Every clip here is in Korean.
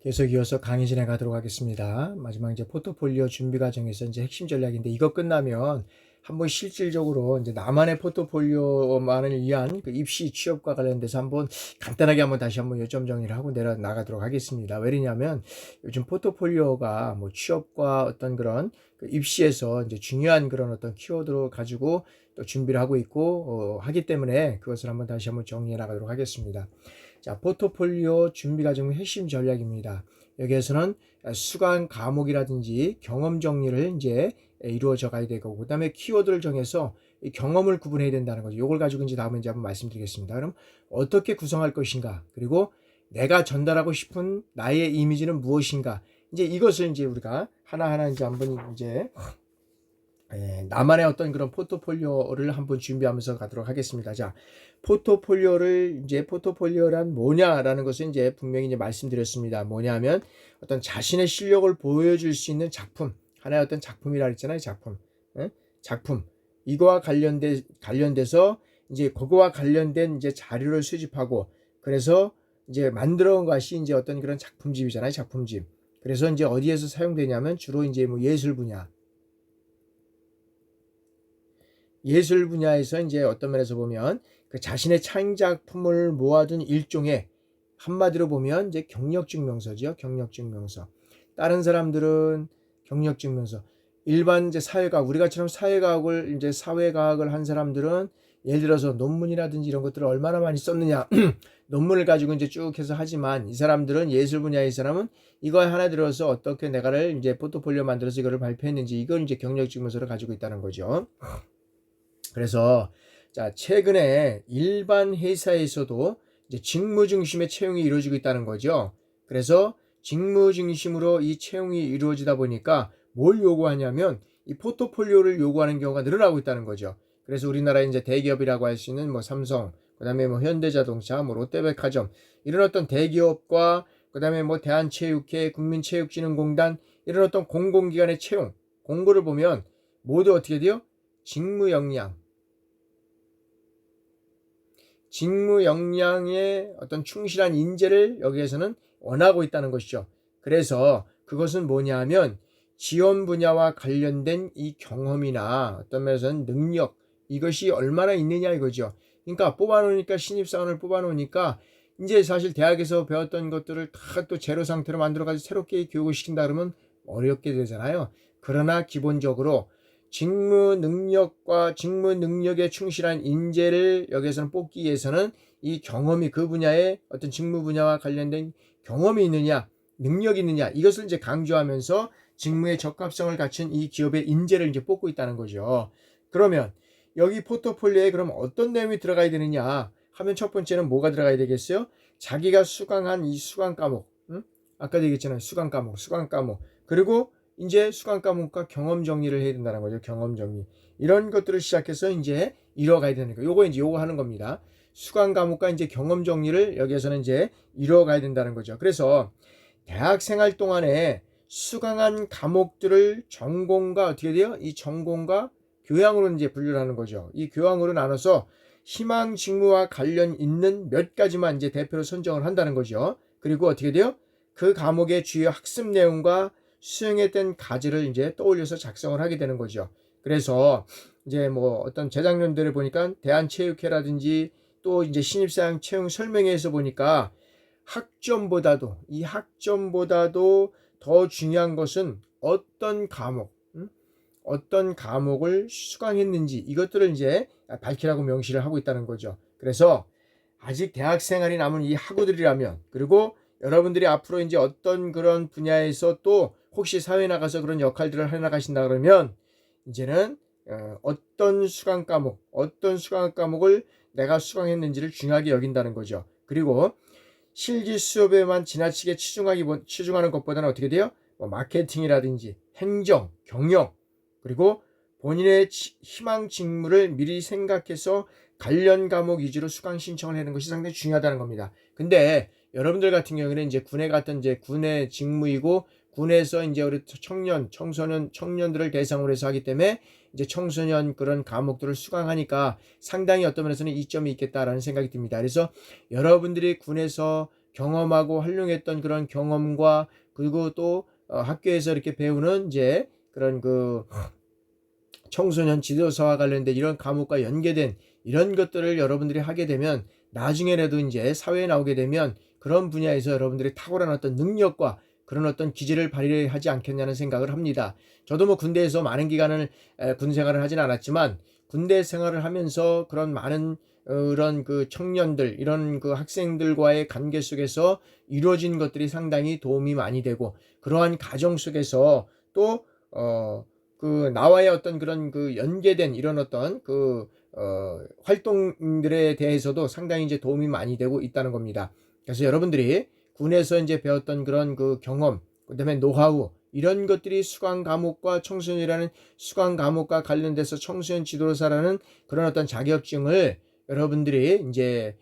계속 이어서 강의 진행 가도록 하겠습니다. 마지막 이제 포트폴리오 준비 과정에서 이제 핵심 전략인데 이거 끝나면 한번 실질적으로 이제 나만의 포트폴리오만을 위한 그 입시 취업과 관련돼서 한번 간단하게 한번 다시 한번 요점 정리를 하고 내려 나가도록 하겠습니다. 왜냐면 요즘 포트폴리오가 뭐 취업과 어떤 그런 그 입시에서 이제 중요한 그런 어떤 키워드로 가지고 또 준비를 하고 있고 하기 때문에 그것을 한번 다시 한번 정리해 나가도록 하겠습니다. 자, 포트폴리오 준비 과정의 핵심 전략입니다. 여기에서는 수강 과목이라든지 경험 정리를 이제 이루어져 가야 되고, 그 다음에 키워드를 정해서 이 경험을 구분해야 된다는 거죠. 이걸 가지고 이제 다음에 이제 한번 말씀드리겠습니다. 그럼 어떻게 구성할 것인가, 그리고 내가 전달하고 싶은 나의 이미지는 무엇인가, 이제 이것을 이제 우리가 하나하나 이제 한번 이제 나만의 어떤 그런 포트폴리오를 한번 준비하면서 가도록 하겠습니다. 자, 포트폴리오란 뭐냐라는 것을 이제 분명히 이제 말씀드렸습니다. 뭐냐면 어떤 자신의 실력을 보여줄 수 있는 작품, 하나의 어떤 작품이라 했잖아요. 작품. 작품. 이거와 관련돼서 이제 그거와 관련된 이제 자료를 수집하고, 그래서 이제 만들어 온 것이 이제 어떤 그런 작품집이잖아요. 작품집. 그래서 이제 어디에서 사용되냐면 주로 이제 뭐 예술 분야에서 이제 어떤 면에서 보면 그 자신의 창작품을 모아둔 일종의, 한마디로 보면 이제 경력증명서죠. 경력증명서. 다른 사람들은 경력증명서. 일반 이제 우리가처럼 사회과학을 한 사람들은 예를 들어서 논문이라든지 이런 것들을 얼마나 많이 썼느냐 논문을 가지고 이제 쭉 해서 하지만, 이 사람들은 예술 분야의 사람은 이거 하나 들어서 어떻게 내가를 이제 포트폴리오 만들어서 이거를 발표했는지, 이걸 이제 경력증명서를 가지고 있다는 거죠. 그래서 자, 최근에 일반 회사에서도 이제 직무 중심의 채용이 이루어지고 있다는 거죠. 그래서 직무 중심으로 이 채용이 이루어지다 보니까 뭘 요구하냐면 이 포트폴리오를 요구하는 경우가 늘어나고 있다는 거죠. 그래서 우리나라 이제 대기업이라고 할 수 있는 뭐 삼성, 그다음에 뭐 현대자동차, 뭐 롯데백화점, 이런 어떤 대기업과 그다음에 뭐 대한체육회, 국민체육진흥공단, 이런 어떤 공공기관의 채용 공고를 보면 모두 어떻게 돼요? 직무 역량에 어떤 충실한 인재를 여기에서는 원하고 있다는 것이죠. 그래서 그것은 뭐냐 하면 지원 분야와 관련된 이 경험이나 어떤 면에서는 능력, 이것이 얼마나 있느냐 이거죠. 그러니까 신입사원을 뽑아놓으니까 이제 사실 대학에서 배웠던 것들을 다 또 제로 상태로 만들어가지고 새롭게 교육을 시킨다 그러면 어렵게 되잖아요. 그러나 기본적으로 직무 능력에 충실한 인재를 여기서는 뽑기 위해서는 이 경험이, 그 분야의 어떤 직무 분야와 관련된 경험이 있느냐, 능력이 있느냐, 이것을 이제 강조하면서 직무의 적합성을 갖춘 이 기업의 인재를 이제 뽑고 있다는 거죠. 그러면 여기 포트폴리오에 그럼 어떤 내용이 들어가야 되느냐 하면, 첫 번째는 뭐가 들어가야 되겠어요? 자기가 수강한 이 수강 과목, 아까도 얘기했잖아요. 수강 과목. 그리고 이제 수강 과목과 경험 정리를 해야 된다는 거죠. 경험 정리. 이런 것들을 시작해서 이제 이뤄가야 되는 거예요. 요거 하는 겁니다. 수강 과목과 이제 경험 정리를 여기에서는 이제 이뤄가야 된다는 거죠. 그래서 대학 생활 동안에 수강한 과목들을 전공과 어떻게 돼요? 이 전공과 교양으로 이제 분류를 하는 거죠. 이 교양으로 나눠서 희망 직무와 관련 있는 몇 가지만 이제 대표로 선정을 한다는 거죠. 그리고 어떻게 돼요? 그 과목의 주요 학습 내용과 수행했던 과제를 이제 떠올려서 작성을 하게 되는 거죠. 그래서 이제 뭐 어떤 재작년들을 보니까 대한체육회라든지 또 이제 신입사원 채용 설명회에서 보니까 이 학점보다도 더 중요한 것은 어떤 과목을 수강했는지, 이것들을 이제 밝히라고 명시를 하고 있다는 거죠. 그래서 아직 대학 생활이 남은 이 학우들이라면, 그리고 여러분들이 앞으로 이제 어떤 그런 분야에서 또 혹시 사회 나가서 그런 역할들을 해 나가신다 그러면, 이제는 어떤 수강 과목을 내가 수강했는지를 중요하게 여긴다는 거죠. 그리고 실기 수업에만 지나치게 치중하는 것보다는 어떻게 돼요? 뭐 마케팅이라든지 행정, 경영, 그리고 본인의 희망 직무를 미리 생각해서 관련 과목 위주로 수강 신청을 하는 것이 상당히 중요하다는 겁니다. 근데 여러분들 같은 경우에는 이제 군의 직무이고, 군에서 이제 우리 청년들을 대상으로 해서 하기 때문에 이제 청소년 그런 과목들을 수강하니까 상당히 어떤 면에서는 이점이 있겠다라는 생각이 듭니다. 그래서 여러분들이 군에서 경험하고 활용했던 그런 경험과 그리고 또 학교에서 이렇게 배우는 이제 그런 그 청소년 지도서와 관련된 이런 과목과 연계된 이런 것들을 여러분들이 하게 되면 나중에라도 이제 사회에 나오게 되면 그런 분야에서 여러분들이 탁월한 어떤 능력과 그런 어떤 기질을 발휘하지 않겠냐는 생각을 합니다. 저도 뭐 군대에서 많은 기간을 군 생활을 하진 않았지만 군대 생활을 하면서 그런 많은 그런 그 청년들 이런 그 학생들과의 관계 속에서 이루어진 것들이 상당히 도움이 많이 되고 그러한 가정 속에서 또 그 나와의 어떤 그런 그 연계된 이런 어떤 그 활동들에 대해서도 상당히 이제 도움이 많이 되고 있다는 겁니다. 그래서 여러분들이 군에서 이제 배웠던 그런 그 경험, 그다음에 노하우 이런 것들이 수강 과목과 청소년이라는 수강 과목과 관련돼서 청소년 지도사라는 그런 어떤 자격증을 여러분들이 이제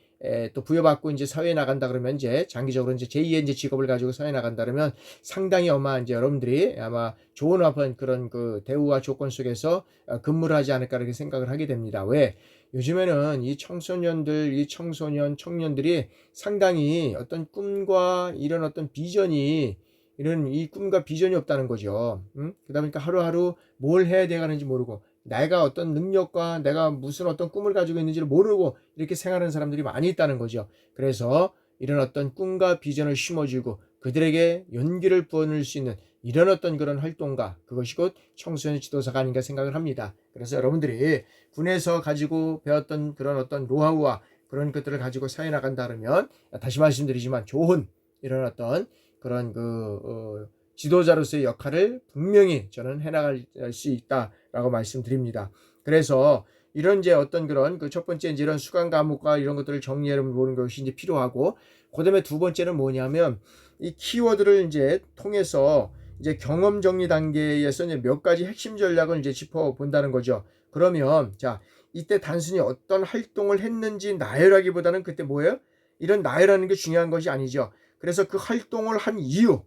또 부여받고 이제 사회에 나간다 그러면 이제 장기적으로 이제 제2의 이제 직업을 가지고 사회에 나간다 그러면 상당히 아마 이제 여러분들이 아마 좋은 어떤 그런 그 대우와 조건 속에서 근무를 하지 않을까 이렇게 생각을 하게 됩니다. 왜? 요즘에는 이 청소년들, 이 청소년, 청년들이 상당히 어떤 꿈과 이런 어떤 비전이 이런 이 꿈과 비전이 없다는 거죠. 그러다 보니까 하루하루 뭘 해야 되는지 모르고 내가 어떤 능력과 내가 무슨 어떤 꿈을 가지고 있는지를 모르고 이렇게 생활하는 사람들이 많이 있다는 거죠. 그래서 이런 어떤 꿈과 비전을 심어주고 그들에게 용기를 부어줄 수 있는 이런 어떤 그런 활동가 그것이 곧 청소년 지도사가 아닌가 생각을 합니다. 그래서 여러분들이 군에서 가지고 배웠던 그런 어떤 노하우와 그런 것들을 가지고 사회 나간다 그러면 다시 말씀드리지만 좋은 이런 어떤 그런 그 지도자로서의 역할을 분명히 저는 해나갈 수 있다라고 말씀드립니다. 그래서 이런 이제 어떤 그런 그 첫 번째 이제 이런 수강 과목과 이런 것들을 정리해 보는 것이 이제 필요하고, 그다음에 두 번째는 뭐냐면 이 키워드를 이제 통해서 이제 경험 정리 단계에서 이제 몇 가지 핵심 전략을 이제 짚어 본다는 거죠. 그러면 자, 이때 단순히 어떤 활동을 했는지 나열하기보다는 그때 뭐예요? 이런 나열하는 게 중요한 것이 아니죠. 그래서 그 활동을 한 이유,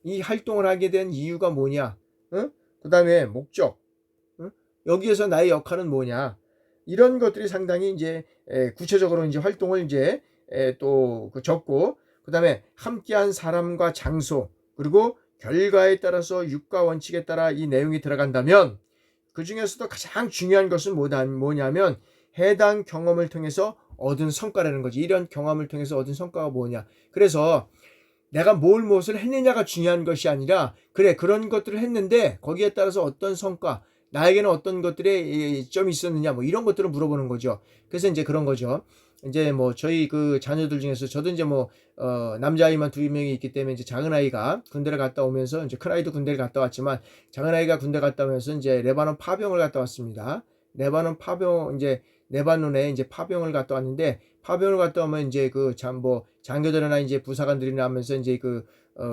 이 활동을 하게 된 이유가 뭐냐? 그 다음에 목적, 여기에서 나의 역할은 뭐냐? 이런 것들이 상당히 이제 구체적으로 이제 활동을 이제 또 적고, 그 다음에 함께한 사람과 장소, 그리고 결과에 따라서 육가 원칙에 따라 이 내용이 들어간다면 그 중에서도 가장 중요한 것은 뭐냐면 해당 경험을 통해서 얻은 성과라는 거지. 이런 경험을 통해서 얻은 성과가 뭐냐. 그래서 내가 무엇을 했느냐가 중요한 것이 아니라 그래 그런 것들을 했는데 거기에 따라서 어떤 성과 나에게는 어떤 것들의 점이 있었느냐 뭐 이런 것들을 물어보는 거죠. 그래서 이제 그런 거죠. 이제 뭐 저희 그 자녀들 중에서 저도 이제 뭐 남자아이만 두 명이 있기 때문에 이제 작은 아이가 군대를 갔다 오면서 이제 큰 아이도 군대를 갔다 왔지만 작은 아이가 군대 갔다 오면서 이제 레바논 파병을 갔다 왔습니다. 레바논 파병 이제 레바논에 이제 파병을 갔다 왔는데 파병을 갔다 오면 이제 그 뭐 장교들이나 이제 부사관들이나 하면서 이제 그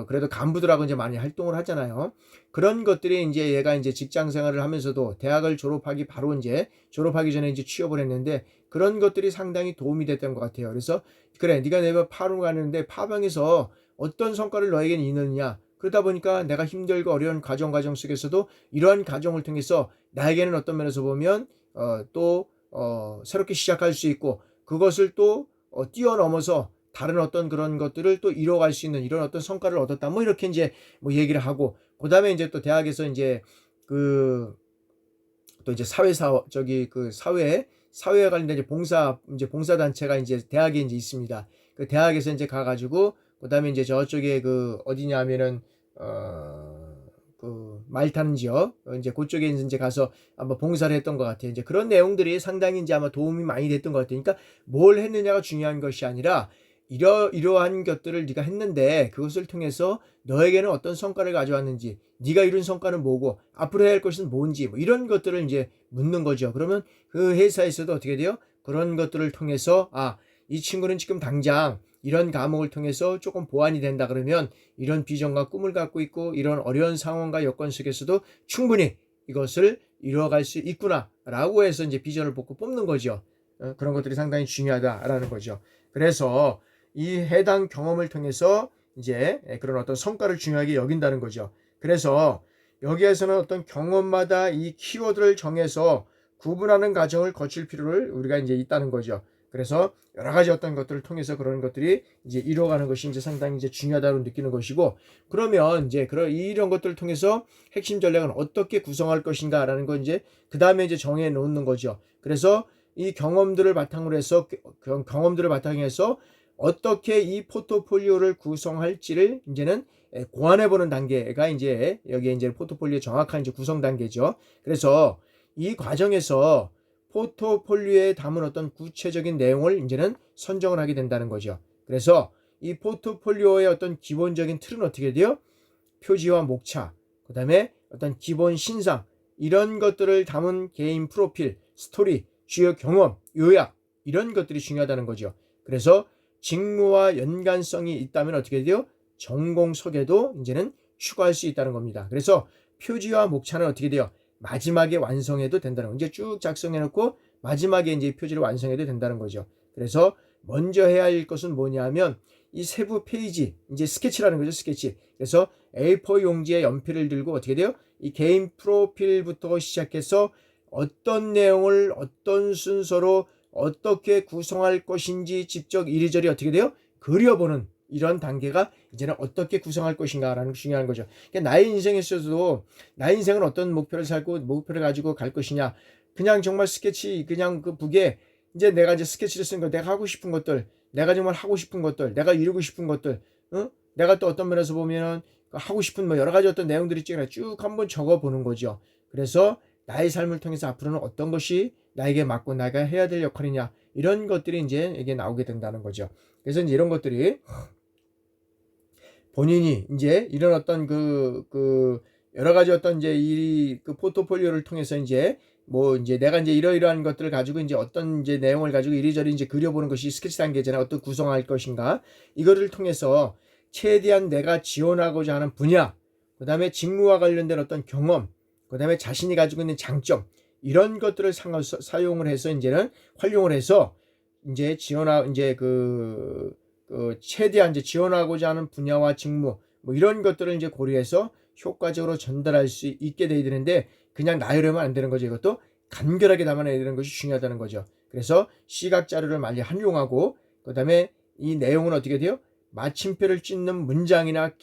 그래도 간부들하고 이제 많이 활동을 하잖아요. 그런 것들이 이제 얘가 이제 직장 생활을 하면서도 대학을 졸업하기 바로 이제 졸업하기 전에 이제 취업을 했는데 그런 것들이 상당히 도움이 됐던 것 같아요. 그래서 그래 네가 내가 파병 가는데 파병에서 어떤 성과를 너에게는 있느냐. 그러다 보니까 내가 힘들고 어려운 과정 속에서도 이러한 과정을 통해서 나에게는 어떤 면에서 보면 또 새롭게 시작할 수 있고 그것을 또 뛰어넘어서 다른 어떤 그런 것들을 또 이뤄갈 수 있는 이런 어떤 성과를 얻었다. 뭐 이렇게 이제 뭐 얘기를 하고 그다음에 이제 또 대학에서 이제 그 또 이제 저기 그 사회에 관련된 이제 봉사 단체가 이제 대학에 이제 있습니다. 그 대학에서 이제 가가지고 그다음에 이제 저쪽에 그 어디냐면은 그 말 타는 지역 이제 그쪽에 이제 가서 한번 봉사를 했던 것 같아요. 이제 그런 내용들이 상당히 이제 아마 도움이 많이 됐던 것 같아요. 그러니까 뭘 했느냐가 중요한 것이 아니라 이러한 것들을 네가 했는데 그것을 통해서 너에게는 어떤 성과를 가져왔는지, 네가 이룬 성과는 뭐고 앞으로 해야 할 것은 뭔지 뭐 이런 것들을 이제 묻는 거죠. 그러면 그 회사에서도 어떻게 돼요? 그런 것들을 통해서 이 친구는 지금 당장 이런 과목을 통해서 조금 보완이 된다 그러면 이런 비전과 꿈을 갖고 있고 이런 어려운 상황과 여건 속에서도 충분히 이것을 이뤄갈 수 있구나라고 해서 이제 비전을 뽑는 거죠. 그런 것들이 상당히 중요하다라는 거죠. 그래서 이 해당 경험을 통해서 이제 그런 어떤 성과를 중요하게 여긴다는 거죠. 그래서 여기에서는 어떤 경험마다 이 키워드를 정해서 구분하는 과정을 거칠 필요를 우리가 이제 있다는 거죠. 그래서 여러 가지 어떤 것들을 통해서 그런 것들이 이제 이루어가는 것이 이제 상당히 이제 중요하다고 느끼는 것이고, 그러면 이제 이런 것들을 통해서 핵심 전략은 어떻게 구성할 것인가라는 거 이제 그 다음에 이제 정해 놓는 거죠. 그래서 이 경험들을 바탕으로 해서 어떻게 이 포트폴리오를 구성할지를 이제는 고안해 보는 단계가 이제 여기에 이제 포트폴리오 정확한 이제 구성 단계죠. 그래서 이 과정에서 포트폴리오에 담은 어떤 구체적인 내용을 이제는 선정을 하게 된다는 거죠. 그래서 이 포트폴리오의 어떤 기본적인 틀은 어떻게 돼요? 표지와 목차, 그 다음에 어떤 기본 신상, 이런 것들을 담은 개인 프로필, 스토리, 주요 경험, 요약, 이런 것들이 중요하다는 거죠. 그래서 직무와 연관성이 있다면 어떻게 돼요? 전공 소개도 이제는 추가할 수 있다는 겁니다. 그래서 표지와 목차는 어떻게 돼요? 마지막에 완성해도 된다는 거. 이제 쭉 작성해 놓고 마지막에 이제 표지를 완성해도 된다는 거죠. 그래서 먼저 해야 할 것은 뭐냐면 이 세부 페이지, 이제 스케치라는 거죠, 스케치. 그래서 A4 용지에 연필을 들고 어떻게 돼요? 이 개인 프로필부터 시작해서 어떤 내용을 어떤 순서로 어떻게 구성할 것인지 직접 이리저리 어떻게 돼요? 그려보는 이런 단계가 이제는 어떻게 구성할 것인가라는 게 중요한 거죠. 그러니까 나의 인생에 있어서도 나의 인생은 어떤 목표를 살고 목표를 가지고 갈 것이냐, 그냥 정말 스케치 그냥 그 북에 이제 내가 이제 스케치를 쓴 거, 내가 하고 싶은 것들, 내가 정말 하고 싶은 것들, 내가 이루고 싶은 것들, 내가 또 어떤 면에서 보면은 하고 싶은 뭐 여러 가지 어떤 내용들이 쭉 한번 적어 보는 거죠. 그래서 나의 삶을 통해서 앞으로는 어떤 것이 나에게 맞고 내가 해야 될 역할이냐, 이런 것들이 이제 이게 나오게 된다는 거죠. 그래서 이제 이런 것들이 본인이 이제 이런 어떤 여러 가지 어떤 이제 그 포트폴리오를 통해서 이제 뭐 이제 내가 이제 이러이러한 것들을 가지고 이제 어떤 이제 내용을 가지고 이리저리 이제 그려보는 것이 스케치 단계잖아요. 어떤 구성할 것인가, 이거를 통해서 최대한 내가 지원하고자 하는 분야, 그 다음에 직무와 관련된 어떤 경험, 그 다음에 자신이 가지고 있는 장점, 이런 것들을 사용을 해서 이제는 활용을 해서 이제 이제 최대한 이제 지원하고자 하는 분야와 직무, 뭐 이런 것들을 이제 고려해서 효과적으로 전달할 수 있게 돼야 되는데, 그냥 나열하면 안 되는 거죠. 이것도 간결하게 담아내야 되는 것이 중요하다는 거죠. 그래서 시각 자료를 많이 활용하고, 그 다음에 이 내용은 어떻게 돼요? 마침표를 찍는 문장이나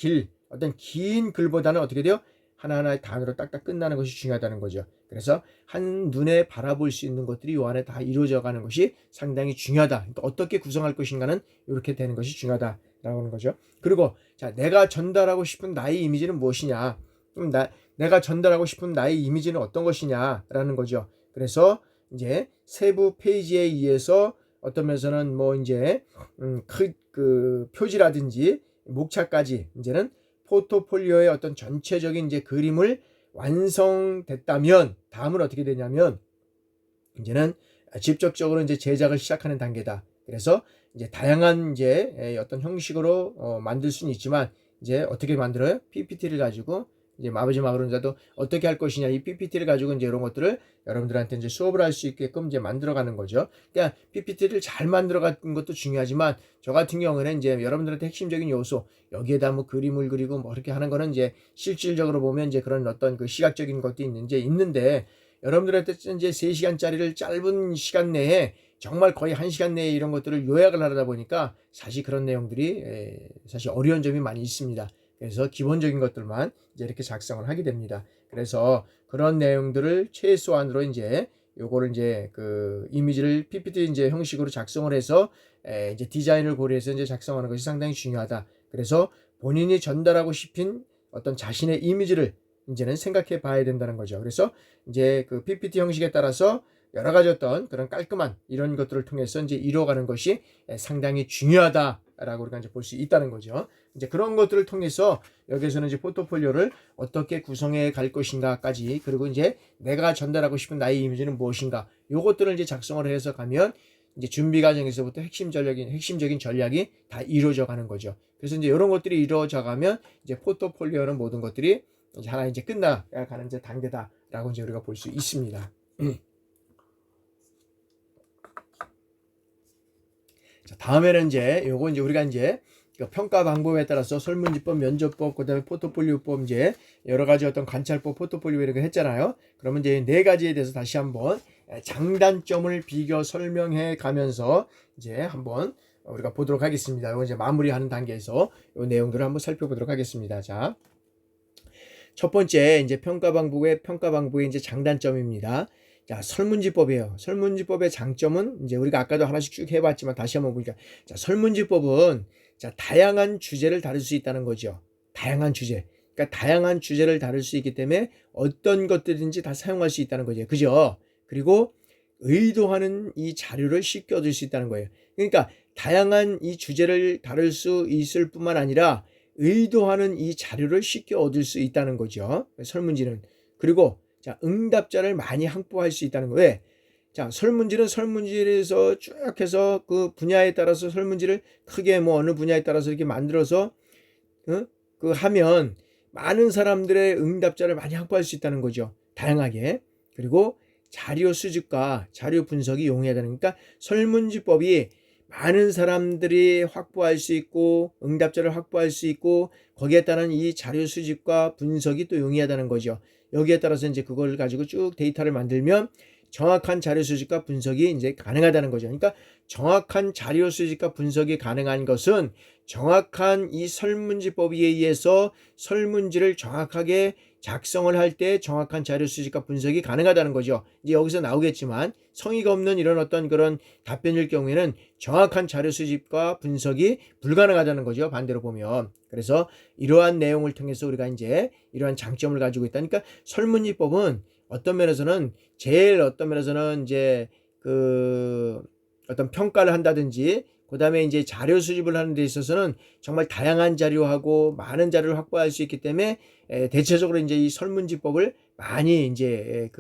어떤 긴 글보다는 어떻게 돼요? 하나하나의 단어로 딱딱 끝나는 것이 중요하다는 거죠. 그래서 한눈에 바라볼 수 있는 것들이 이 안에 다 이루어져 가는 것이 상당히 중요하다. 그러니까 어떻게 구성할 것인가는 이렇게 되는 것이 중요하다라고 하는 거죠. 그리고 자, 내가 전달하고 싶은 나의 이미지는 무엇이냐? 내가 전달하고 싶은 나의 이미지는 어떤 것이냐라는 거죠. 그래서 이제 세부 페이지에 의해서 어떤 면에서는 뭐 이제 그 표지라든지 목차까지 이제는 포트폴리오의 어떤 전체적인 이제 그림을 완성됐다면 다음은 어떻게 되냐면 이제는 직접적으로 이제 제작을 시작하는 단계다. 그래서 이제 다양한 이제 어떤 형식으로 만들 수는 있지만 이제 어떻게 만들어요? PPT를 가지고 이제 마지막으로라도 어떻게 할 것이냐, 이 PPT를 가지고 이제 이런 것들을 여러분들한테 이제 수업을 할 수 있게끔 이제 만들어가는 거죠. 그러니까 PPT를 잘 만들어가는 것도 중요하지만 저 같은 경우는 이제 여러분들한테 핵심적인 요소, 여기에다 뭐 그림을 그리고 뭐 이렇게 하는 거는 이제 실질적으로 보면 이제 그런 어떤 그 시각적인 것도 있는데 여러분들한테 이제 3시간짜리를 짧은 시간 내에 정말 거의 1시간 내에 이런 것들을 요약을 하다 보니까 사실 그런 내용들이 사실 어려운 점이 많이 있습니다. 그래서 기본적인 것들만 이제 이렇게 작성을 하게 됩니다. 그래서 그런 내용들을 최소한으로 이제 요거를 이제 그 이미지를 PPT 이제 형식으로 작성을 해서 이제 디자인을 고려해서 이제 작성하는 것이 상당히 중요하다. 그래서 본인이 전달하고 싶은 어떤 자신의 이미지를 이제는 생각해 봐야 된다는 거죠. 그래서 이제 그 PPT 형식에 따라서 여러 가지 어떤 그런 깔끔한 이런 것들을 통해서 이제 이루어가는 것이 상당히 중요하다라고 우리가 이제 볼 수 있다는 거죠. 이제 그런 것들을 통해서 여기서는 이제 포트폴리오를 어떻게 구성해 갈 것인가까지, 그리고 이제 내가 전달하고 싶은 나의 이미지는 무엇인가, 요것들을 이제 작성을 해서 가면 이제 준비 과정에서부터 핵심적인 전략이 다 이루어져 가는 거죠. 그래서 이제 이런 것들이 이루어져 가면 이제 포트폴리오는 모든 것들이 이제 하나 이제 끝나가는 이제 단계다라고 이제 우리가 볼 수 있습니다. 자, 다음에는 이제 요거 이제 우리가 이제 평가 방법에 따라서 설문지법, 면접법, 그다음에 포트폴리오법, 이제 여러 가지 어떤 관찰법, 포트폴리오 이렇게 했잖아요. 그러면 이제 4가지에 대해서 다시 한번 장단점을 비교 설명해 가면서 이제 한번 우리가 보도록 하겠습니다. 이거 이제 마무리하는 단계에서 이 내용들을 한번 살펴보도록 하겠습니다. 자, 첫 번째 이제 평가 방법의 이제 장단점입니다. 자, 설문지법이에요. 설문지법의 장점은 이제 우리가 아까도 하나씩 쭉 해봤지만 다시 한번 보니까, 자, 설문지법은 자, 다양한 주제를 다룰 수 있다는 거죠. 다양한 주제. 그러니까 다양한 주제를 다룰 수 있기 때문에 어떤 것들인지 다 사용할 수 있다는 거죠. 그죠? 그리고 의도하는 이 자료를 쉽게 얻을 수 있다는 거예요. 그러니까 다양한 이 주제를 다룰 수 있을 뿐만 아니라 의도하는 이 자료를 쉽게 얻을 수 있다는 거죠. 설문지는. 그리고 자, 응답자를 많이 확보할 수 있다는 거예요. 왜? 자, 설문지는 설문지에서 쭉 해서 그 분야에 따라서 설문지를 크게 뭐 어느 분야에 따라서 이렇게 만들어서 그 하면 많은 사람들의 응답자를 많이 확보할 수 있다는 거죠. 다양하게. 그리고 자료 수집과 자료 분석이 용이해야 되는, 그러니까 설문지법이 많은 사람들이 확보할 수 있고 응답자를 확보할 수 있고 거기에 따른 이 자료 수집과 분석이 또 용이하다는 거죠. 여기에 따라서 이제 그걸 가지고 쭉 데이터를 만들면 정확한 자료 수집과 분석이 이제 가능하다는 거죠. 그러니까 정확한 자료 수집과 분석이 가능한 것은 정확한 이 설문지법에 의해서 설문지를 정확하게 작성을 할 때 정확한 자료 수집과 분석이 가능하다는 거죠. 이제 여기서 나오겠지만 성의가 없는 이런 어떤 그런 답변일 경우에는 정확한 자료 수집과 분석이 불가능하다는 거죠. 반대로 보면. 그래서 이러한 내용을 통해서 우리가 이제 이러한 장점을 가지고 있다. 그러니까 설문지법은 어떤 면에서는 이제 그 어떤 평가를 한다든지 그 다음에 이제 자료 수집을 하는 데 있어서는 정말 다양한 자료하고 많은 자료를 확보할 수 있기 때문에 대체적으로 이제 이 설문지법을 많이 이제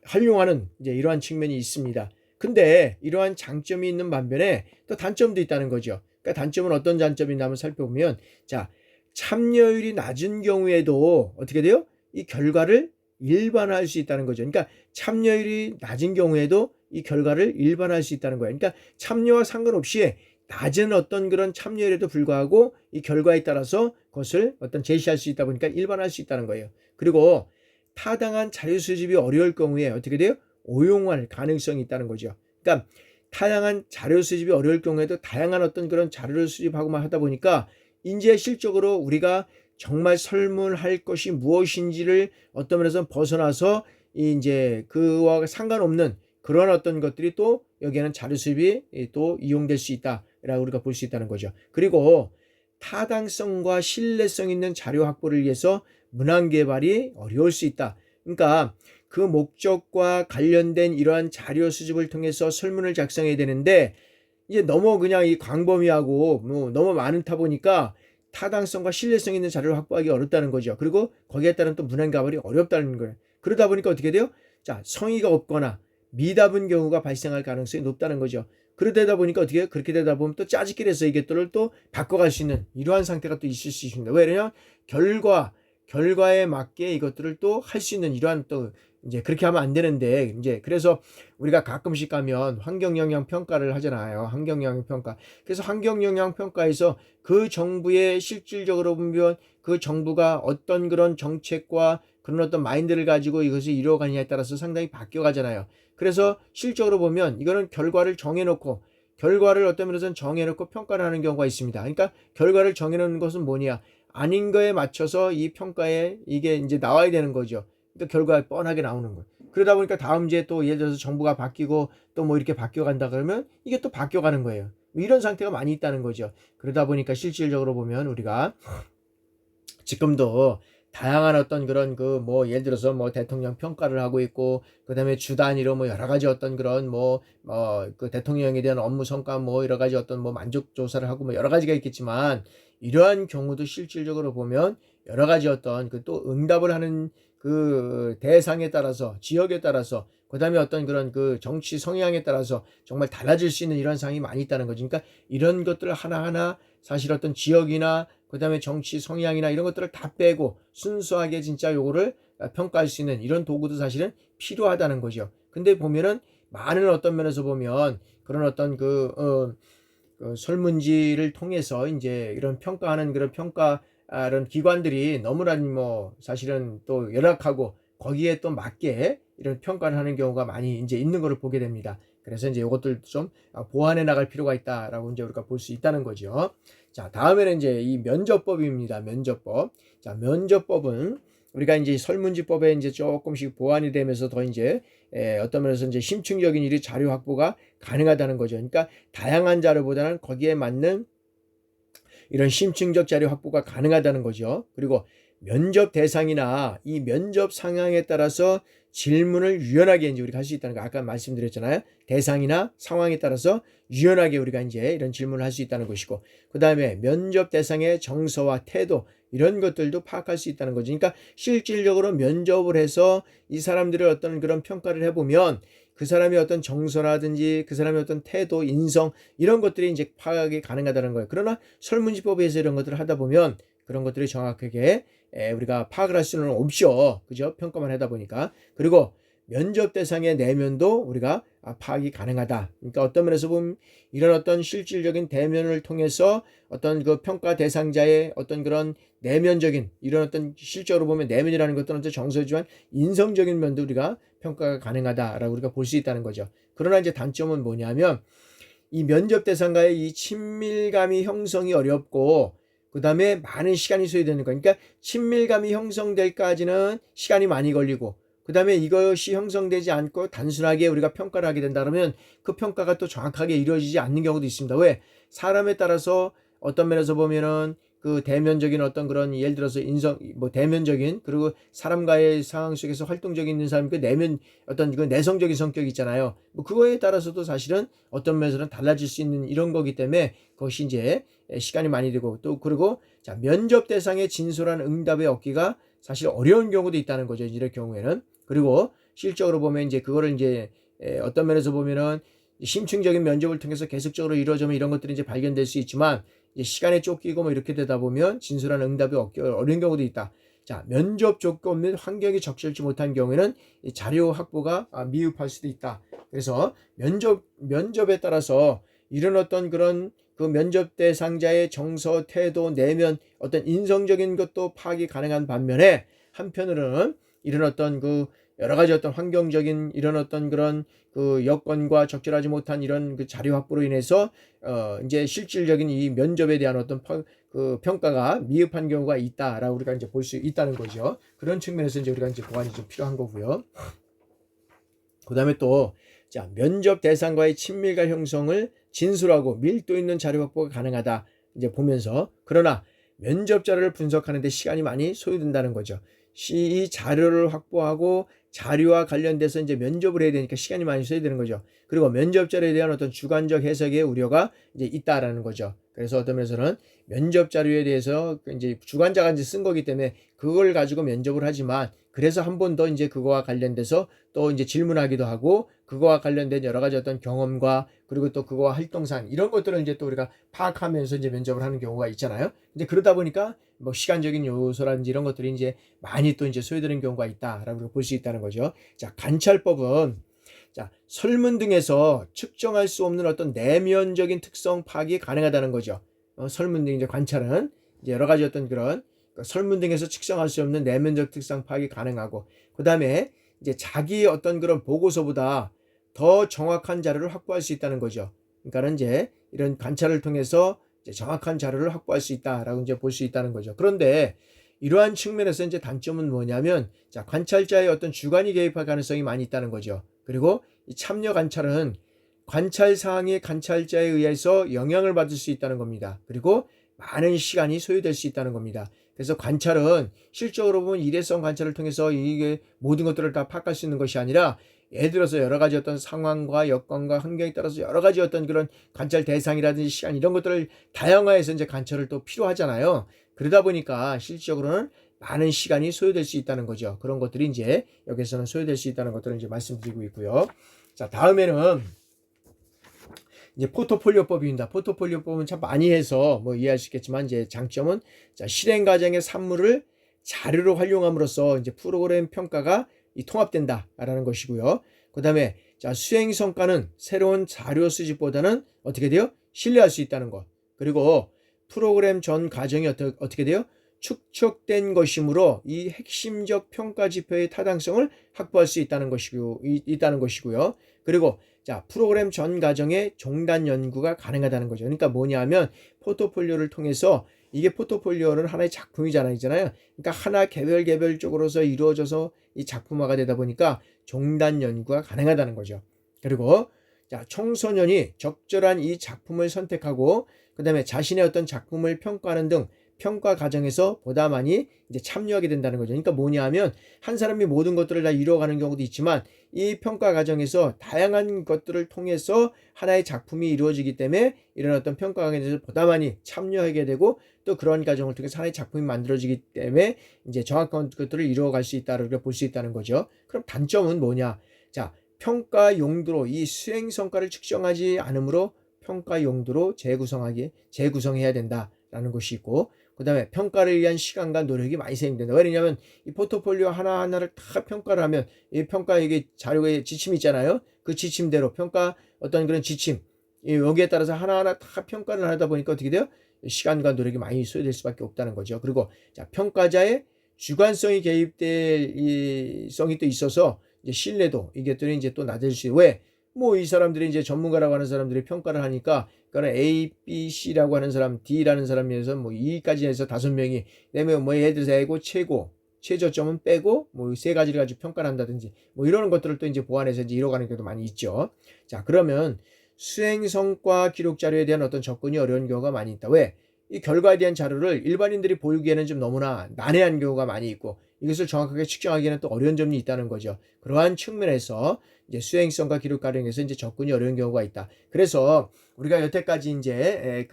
활용하는 이제 이러한 측면이 있습니다. 근데 이러한 장점이 있는 반면에 또 단점도 있다는 거죠. 그러니까 단점은 어떤 단점이 있나 한번 살펴보면, 자, 참여율이 낮은 경우에도 어떻게 돼요? 이 결과를 일반화할 수 있다는 거죠. 그러니까 참여율이 낮은 경우에도 이 결과를 일반화할 수 있다는 거예요. 그러니까 참여와 상관없이 낮은 어떤 그런 참여율에도 불구하고 이 결과에 따라서 그것을 어떤 제시할 수 있다 보니까 일반화할 수 있다는 거예요. 그리고 타당한 자료 수집이 어려울 경우에 어떻게 돼요? 오용할 가능성이 있다는 거죠. 그러니까 다양한 자료 수집이 어려울 경우에도 다양한 어떤 그런 자료를 수집하고만 하다 보니까 이제 실적으로 우리가 정말 설문할 것이 무엇인지를 어떤 면에서 벗어나서 이제 그와 상관없는 그런 어떤 것들이 또 여기에는 자료 수집이 또 이용될 수 있다라고 우리가 볼 수 있다는 거죠. 그리고 타당성과 신뢰성 있는 자료 확보를 위해서 문항 개발이 어려울 수 있다. 그러니까 그 목적과 관련된 이러한 자료 수집을 통해서 설문을 작성해야 되는데 이제 너무 그냥 이 광범위하고 뭐 너무 많다 보니까 타당성과 신뢰성 있는 자료를 확보하기 어렵다는 거죠. 그리고 거기에 따른 또 문항 개발이 어렵다는 거예요. 그러다 보니까 어떻게 돼요? 자, 성의가 없거나 미답은 경우가 발생할 가능성이 높다는 거죠. 그러다 보니까 어떻게 해요? 그렇게 되다 보면 또 짜집기해서 이것들을 또 바꿔갈 수 있는 이러한 상태가 또 있을 수 있습니다. 왜냐면 결과에 맞게 이것들을 또 할 수 있는 이러한 또 이제 그렇게 하면 안 되는데 이제 그래서 우리가 가끔씩 가면 환경 영향 평가를 하잖아요. 환경 영향 평가. 그래서 환경 영향 평가에서 그 정부의 실질적으로 보면 그 정부가 어떤 그런 정책과 그런 어떤 마인드를 가지고 이것을 이루어가느냐에 따라서 상당히 바뀌어 가잖아요. 그래서 실적으로 보면 이거는 결과를 어떤 면에서는 정해놓고 평가를 하는 경우가 있습니다. 그러니까 결과를 정해놓는 것은 뭐냐? 아닌 거에 맞춰서 이 평가에 이게 이제 나와야 되는 거죠. 그러니까 결과가 뻔하게 나오는 거예요. 그러다 보니까 다음 주에 또 예를 들어서 정부가 바뀌고 또 뭐 이렇게 바뀌어 간다 그러면 이게 또 바뀌어 가는 거예요. 이런 상태가 많이 있다는 거죠. 그러다 보니까 실질적으로 보면 우리가 지금도 다양한 어떤 그런 그 뭐 예를 들어서 뭐 대통령 평가를 하고 있고 그다음에 주 단위로 뭐 여러 가지 어떤 그런 뭐 그 대통령에 대한 업무 성과 뭐 여러 가지 어떤 뭐 만족 조사를 하고 뭐 여러 가지가 있겠지만 이러한 경우도 실질적으로 보면 여러 가지 어떤 그 또 응답을 하는 그 대상에 따라서 지역에 따라서 그다음에 어떤 그런 그 정치 성향에 따라서 정말 달라질 수 있는 이런 상황이 많이 있다는 거죠. 그러니까 이런 것들을 하나하나 사실 어떤 지역이나 그다음에 정치 성향이나 이런 것들을 다 빼고 순수하게 진짜 요거를 평가할 수 있는 이런 도구도 사실은 필요하다는 거죠. 근데 보면은 많은 어떤 면에서 보면 그런 어떤 그 설문지를 통해서 이제 이런 평가하는 그런 이런 기관들이 너무나 뭐 사실은 또 열악하고 거기에 또 맞게 이런 평가를 하는 경우가 많이 이제 있는 것을 보게 됩니다. 그래서 이제 이것들 좀 보완해 나갈 필요가 있다라고 이제 우리가 볼 수 있다는 거죠. 자, 다음에는 이제 이 면접법입니다. 면접법. 자, 면접법은 우리가 이제 설문지법에 이제 조금씩 보완이 되면서 더 이제 어떤 면에서 이제 심층적인 일이 자료 확보가 가능하다는 거죠. 그러니까 다양한 자료보다는 거기에 맞는 이런 심층적 자료 확보가 가능하다는 거죠. 그리고 면접 대상이나 이 면접 상황에 따라서 질문을 유연하게 이제 우리가 할 수 있다는 거 아까 말씀드렸잖아요. 대상이나 상황에 따라서 유연하게 우리가 이제 이런 질문을 할 수 있다는 것이고, 그 다음에 면접 대상의 정서와 태도 이런 것들도 파악할 수 있다는 거죠. 그러니까 실질적으로 면접을 해서 이 사람들의 어떤 그런 평가를 해보면 그 사람의 어떤 정서라든지 그 사람의 어떤 태도, 인성 이런 것들이 이제 파악이 가능하다는 거예요. 그러나 설문지법에서 이런 것들을 하다 보면 그런 것들이 정확하게 우리가 파악을 할 수는 없죠. 그죠? 평가만 하다 보니까. 그리고 면접 대상의 내면도 우리가 파악이 가능하다. 그러니까 어떤 면에서 보면 이런 어떤 실질적인 대면을 통해서 어떤 그 평가 대상자의 어떤 그런 내면적인 이런 어떤 실제로 보면 내면이라는 것들은 어떤 정서지만 인성적인 면도 우리가 평가가 가능하다라고 우리가 볼 수 있다는 거죠. 그러나 이제 단점은 뭐냐면 이 면접 대상과의 이 친밀감이 형성이 어렵고 그 다음에 많은 시간이 소요되는 거니까 그러니까 친밀감이 형성될까지는 시간이 많이 걸리고 그 다음에 이것이 형성되지 않고 단순하게 우리가 평가를 하게 된다 그러면 그 평가가 또 정확하게 이루어지지 않는 경우도 있습니다. 왜? 사람에 따라서 어떤 면에서 보면은 그 대면적인 어떤 그런 예를 들어서 인성 뭐 대면적인 그리고 사람과의 상황 속에서 활동적인 있는 사람 그 내면 어떤 그 내성적인 성격이 있잖아요. 뭐 그거에 따라서도 사실은 어떤 면에서는 달라질 수 있는 이런 거기 때문에 그것이 이제 시간이 많이 들고 또 그리고 자 면접 대상의 진솔한 응답의 얻기가 사실 어려운 경우도 있다는 거죠. 이럴 경우에는. 그리고 실적으로 보면 이제 그거를 이제 어떤 면에서 보면은 심층적인 면접을 통해서 계속적으로 이루어지면 이런 것들이 이제 발견될 수 있지만 이제 시간에 쫓기고 뭐 이렇게 되다 보면 진솔한 응답이 얻기 어려운 경우도 있다. 자, 면접 조건 및 환경이 적절치 못한 경우에는 자료 확보가 미흡할 수도 있다. 그래서 면접에 따라서 이런 어떤 그런 그 면접 대상자의 정서, 태도, 내면 어떤 인성적인 것도 파악이 가능한 반면에 한편으로는 이런 어떤 그 여러 가지 어떤 환경적인 이런 어떤 그런 그 여건과 적절하지 못한 이런 그 자료 확보로 인해서 이제 실질적인 이 면접에 대한 어떤 그 평가가 미흡한 경우가 있다라고 우리가 이제 볼 수 있다는 거죠. 그런 측면에서 이제 우리가 이제 보완이 좀 필요한 거고요. 그다음에 또 자, 면접 대상과의 친밀감 형성을 진솔하고 밀도 있는 자료 확보가 가능하다. 이제 보면서 그러나 면접 자료를 분석하는 데 시간이 많이 소요된다는 거죠. 이 자료를 확보하고 자료와 관련돼서 이제 면접을 해야 되니까 시간이 많이 소요되는 거죠. 그리고 면접 자료에 대한 어떤 주관적 해석의 우려가 이제 있다라는 거죠. 그래서 어떤 면에서는 면접 자료에 대해서 이제 주관자가 이제 쓴 거기 때문에 그걸 가지고 면접을 하지만 그래서 한 번 더 이제 그거와 관련돼서 또 이제 질문하기도 하고 그거와 관련된 여러 가지 어떤 경험과 그리고 또 그거와 활동상 이런 것들을 이제 또 우리가 파악하면서 이제 면접을 하는 경우가 있잖아요. 이제 그러다 보니까 뭐 시간적인 요소라든지 이런 것들이 이제 많이 또 이제 소요되는 경우가 있다라고 볼 수 있다는 거죠. 자, 관찰법은 자, 설문 등에서 측정할 수 없는 어떤 내면적인 특성 파악이 가능하다는 거죠. 설문 등 이제 관찰은 이제 여러 가지 어떤 그런 설문 등에서 측정할 수 없는 내면적 특성 파악이 가능하고 그다음에 이제 자기의 어떤 그런 보고서보다 더 정확한 자료를 확보할 수 있다는 거죠. 그러니까는 이제 이런 관찰을 통해서 이제 정확한 자료를 확보할 수 있다라고 이제 볼 수 있다는 거죠. 그런데 이러한 측면에서 이제 단점은 뭐냐면 자, 관찰자의 어떤 주관이 개입할 가능성이 많이 있다는 거죠. 그리고 이 참여 관찰은 관찰 사항이 관찰자에 의해서 영향을 받을 수 있다는 겁니다. 그리고 많은 시간이 소요될 수 있다는 겁니다. 그래서 관찰은 실적으로 보면 일회성 관찰을 통해서 이게 모든 것들을 다 파악할 수 있는 것이 아니라 예를 들어서 여러 가지 어떤 상황과 여건과 환경에 따라서 여러 가지 어떤 그런 관찰 대상이라든지 시간 이런 것들을 다양화해서 이제 관찰을 또 필요하잖아요. 그러다 보니까 실질적으로는 많은 시간이 소요될 수 있다는 거죠. 그런 것들이 이제 여기서는 소요될 수 있다는 것들을 이제 말씀드리고 있고요. 자, 다음에는 이제 포트폴리오법입니다. 포트폴리오법은 참 많이 해서 뭐 이해할 수 있겠지만 이제 장점은 자, 실행 과정의 산물을 자료로 활용함으로써 이제 프로그램 평가가 통합된다라는 것이고요. 그다음에 자, 수행 성과는 새로운 자료 수집보다는 어떻게 돼요? 신뢰할 수 있다는 것. 그리고 프로그램 전 과정이 어떻게 돼요? 축적된 것이므로 이 핵심적 평가 지표의 타당성을 확보할 수 있다는 것이고요. 그리고 자, 프로그램 전 과정의 종단 연구가 가능하다는 거죠. 그러니까 뭐냐면 포트폴리오를 통해서 이게 포트폴리오는 하나의 작품이잖아요. 그러니까 하나 개별적으로서 이루어져서 이 작품화가 되다 보니까 종단 연구가 가능하다는 거죠. 그리고 자, 청소년이 적절한 이 작품을 선택하고 그다음에 자신의 어떤 작품을 평가하는 등 평가 과정에서 보다 많이 이제 참여하게 된다는 거죠. 그러니까 뭐냐 하면 한 사람이 모든 것들을 다 이루어가는 경우도 있지만 이 평가 과정에서 다양한 것들을 통해서 하나의 작품이 이루어지기 때문에 이런 어떤 평가 과정에서 보다 많이 참여하게 되고 또 그런 과정을 통해서 하나의 작품이 만들어지기 때문에 이제 정확한 것들을 이루어갈 수 있다고 볼 수 있다는 거죠. 그럼 단점은 뭐냐? 자, 평가 용도로 이 수행 성과를 측정하지 않으므로 평가 용도로 재구성해야 된다라는 것이 있고, 그 다음에 평가를 위한 시간과 노력이 많이 생긴다. 왜냐하면 이 포트폴리오 하나하나를 다 평가를 하면 이 평가 이게 자료의 지침이 있잖아요. 그 지침대로 평가 어떤 그런 지침 여기에 따라서 하나하나 다 평가를 하다 보니까 어떻게 돼요? 시간과 노력이 많이 소요될 수밖에 없다는 거죠. 그리고 자, 평가자의 주관성이 개입될 이 성이 또 있어서 이제 신뢰도 이것들이 이제 또 낮아질 수 있어요. 왜? 뭐 이 사람들이 이제 전문가라고 하는 사람들이 평가를 하니까 그러니까 A, B, C라고 하는 사람, D라는 사람에서 뭐 E까지 해서 5명이 그다음에 뭐 예를 들어서 A고 최저점은 빼고 뭐 3가지를 가지고 평가를 한다든지 뭐 이러는 것들을 또 이제 보완해서 이제 이뤄가는 경우도 많이 있죠. 자, 그러면 수행 성과 기록 자료에 대한 어떤 접근이 어려운 경우가 많이 있다. 왜? 이 결과에 대한 자료를 일반인들이 보기에는 좀 너무나 난해한 경우가 많이 있고 이것을 정확하게 측정하기에는 또 어려운 점이 있다는 거죠. 그러한 측면에서 이제 수행성과 기록 과정에서 이제 접근이 어려운 경우가 있다. 그래서 우리가 여태까지 이제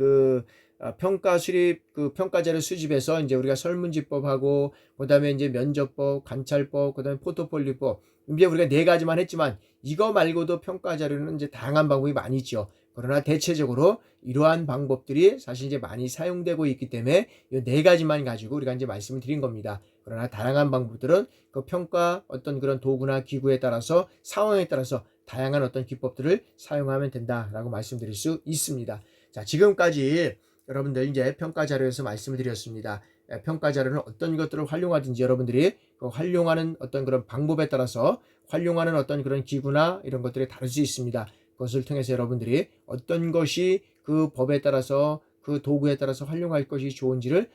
평가 수립 평가자를 수집해서 이제 우리가 설문지법하고 그다음에 이제 면접법, 관찰법, 그다음에 포트폴리오법 이제 우리가 4가지만 했지만 이거 말고도 평가 자료는 이제 다양한 방법이 많이 있죠. 그러나 대체적으로 이러한 방법들이 사실 이제 많이 사용되고 있기 때문에 이 4가지만 가지고 우리가 이제 말씀을 드린 겁니다. 그러나 다양한 방법들은 그 평가 어떤 그런 도구나 기구에 따라서 상황에 따라서 다양한 어떤 기법들을 사용하면 된다라고 말씀드릴 수 있습니다. 자, 지금까지 여러분들 이제 평가 자료에서 말씀을 드렸습니다. 평가 자료는 어떤 것들을 활용하든지 여러분들이 그 활용하는 어떤 그런 방법에 따라서 활용하는 어떤 그런 기구나 이런 것들이 다를 수 있습니다. 그것을 통해서 여러분들이 어떤 것이 그 법에 따라서 그 도구에 따라서 활용할 것이 좋은지를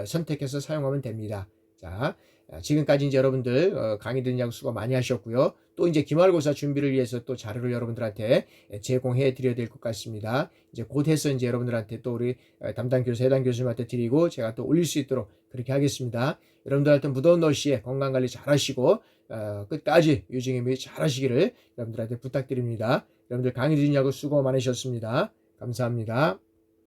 선택해서 사용하면 됩니다. 자, 지금까지 이제 여러분들 강의 듣느냐고 수고 많이 하셨고요. 또 이제 기말고사 준비를 위해서 또 자료를 여러분들한테 제공해 드려야 될 것 같습니다. 이제 곧 해서 이제 여러분들한테 또 우리 담당 교수, 해당 교수님한테 드리고 제가 또 올릴 수 있도록 그렇게 하겠습니다. 여러분들한테 무더운 날씨에 건강 관리 잘 하시고 끝까지 유증임이 잘 하시기를 여러분들한테 부탁드립니다. 여러분들 강의 듣느냐고 수고 많으셨습니다. 감사합니다.